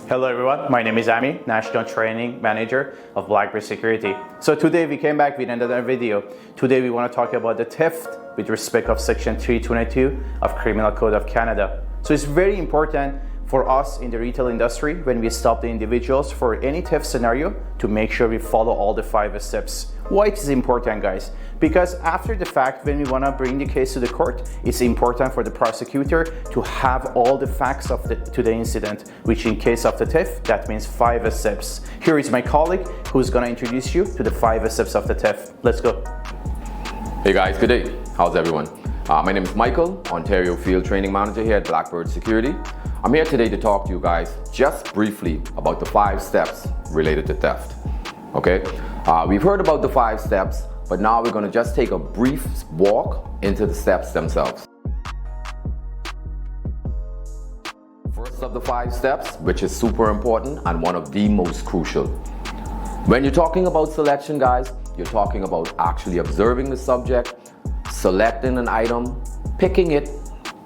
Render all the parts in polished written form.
Hello everyone, my name is Amir, National Training Manager of Blackbird Security. So today we came back with another video. Today we want to talk about the theft with respect of Section 322 of Criminal Code of Canada. So it's very important for us in the retail industry when we stop the individuals for any theft scenario to make sure we follow all the 5 steps. Why it is important, guys? Because after the fact, when we want to bring the case to the court, it's important for the prosecutor to have all the facts of to the incident, which in case of the theft, that means 5 steps. Here is my colleague who's going to introduce you to the 5 steps of the theft. Let's go. Hey guys, good day. How's everyone? My name is Michael, Ontario Field Training Manager here at Blackbird Security. I'm here today to talk to you guys just briefly about the 5 steps related to theft. Okay? We've heard about the 5 steps, but now we're going to just take a brief walk into the steps themselves. First of the 5 steps, which is super important and one of the most crucial. When you're talking about selection, guys, you're talking about actually observing the subject, selecting an item, picking it,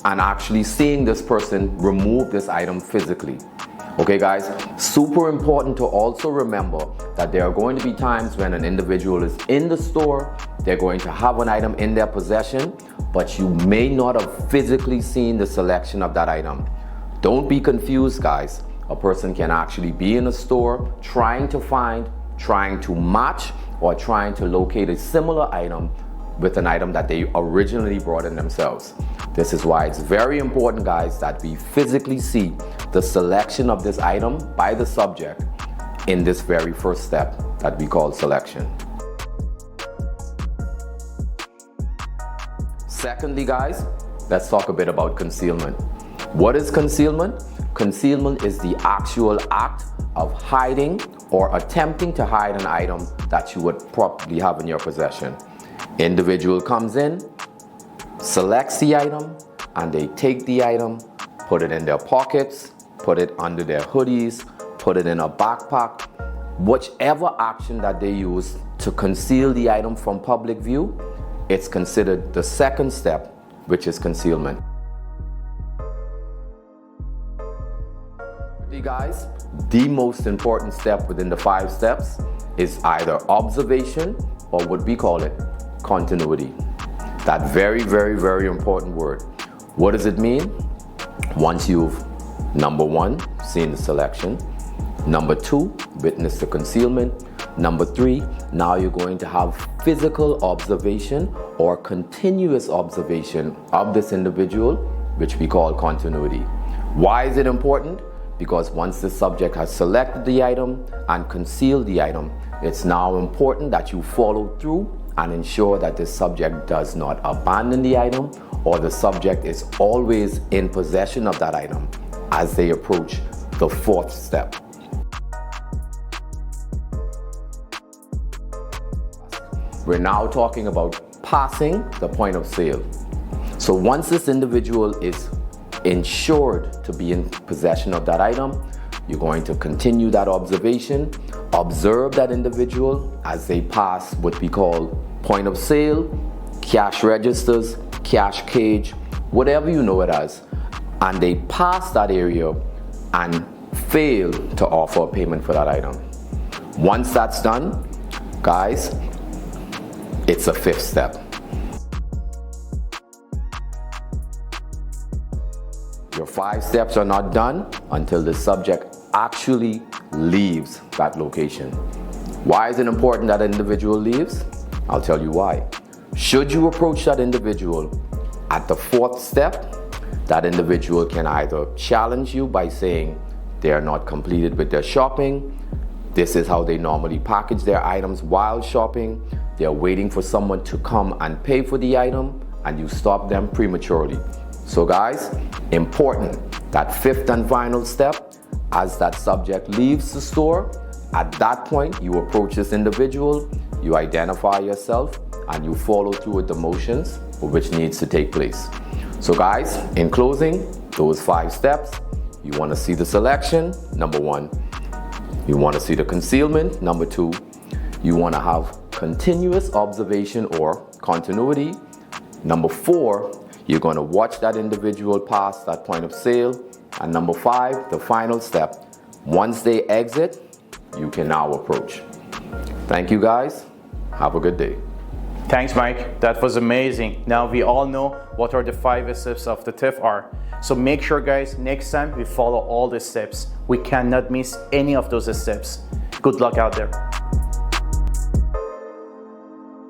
and actually seeing this person remove this item physically. Okay guys, super important to also remember that there are going to be times when an individual is in the store, they're going to have an item in their possession, but you may not have physically seen the selection of that item. Don't be confused, guys. A person can actually be in a store trying to find, trying to match, or trying to locate a similar item with an item that they originally brought in themselves. This is why it's very important, guys, that we physically see the selection of this item by the subject in this very first step that we call selection. Secondly, guys, let's talk a bit about concealment. What is concealment? Concealment is the actual act of hiding or attempting to hide an item that you would probably have in your possession. Individual comes in, selects the item, and they take the item, put it in their pockets, put it under their hoodies, put it in a backpack. Whichever action that they use to conceal the item from public view, it's considered the second step, which is concealment. Guys, the most important step within the 5 steps is either observation or what we call it, continuity. That very, very, very important word. What does it mean? Once you've, number 1, seen the selection, number 2, witnessed the concealment, number 3, now you're going to have physical observation or continuous observation of this individual, which we call continuity. Why is it important? Because once the subject has selected the item and concealed the item, it's now important that you follow through and ensure that the subject does not abandon the item or the subject is always in possession of that item as they approach the 4th step. We're now talking about passing the point of sale. So once this individual is ensured to be in possession of that item, you're going to continue that observation, observe that individual as they pass what we call point of sale, cash registers, cash cage, whatever you know it as, and they pass that area and fail to offer a payment for that item. Once that's done, guys, it's a 5th step. Your 5 steps are not done until the subject actually leaves that location. Why is it important that an individual leaves? I'll tell you why. Should you approach that individual at the 4th step, that individual can either challenge you by saying they are not completed with their shopping, this is how they normally package their items while shopping, they're waiting for someone to come and pay for the item, and you stop them prematurely. So guys, important, that 5th and final step, as that subject leaves the store, at that point you approach this individual, you identify yourself, and you follow through with the motions which needs to take place. So guys, in closing, those 5 steps, you want to see the selection, number 1. You want to see the concealment, number 2. You want to have continuous observation or continuity. Number 4, you're going to watch that individual pass that point of sale. And number 5, the final step, Once they exit, you can now approach. Thank you guys. Have a good day. Thanks, Mike. That was amazing. Now we all know what are the 5 steps of the TIF are. So make sure, guys, next time we follow all the steps. We cannot miss any of those steps. Good luck out there.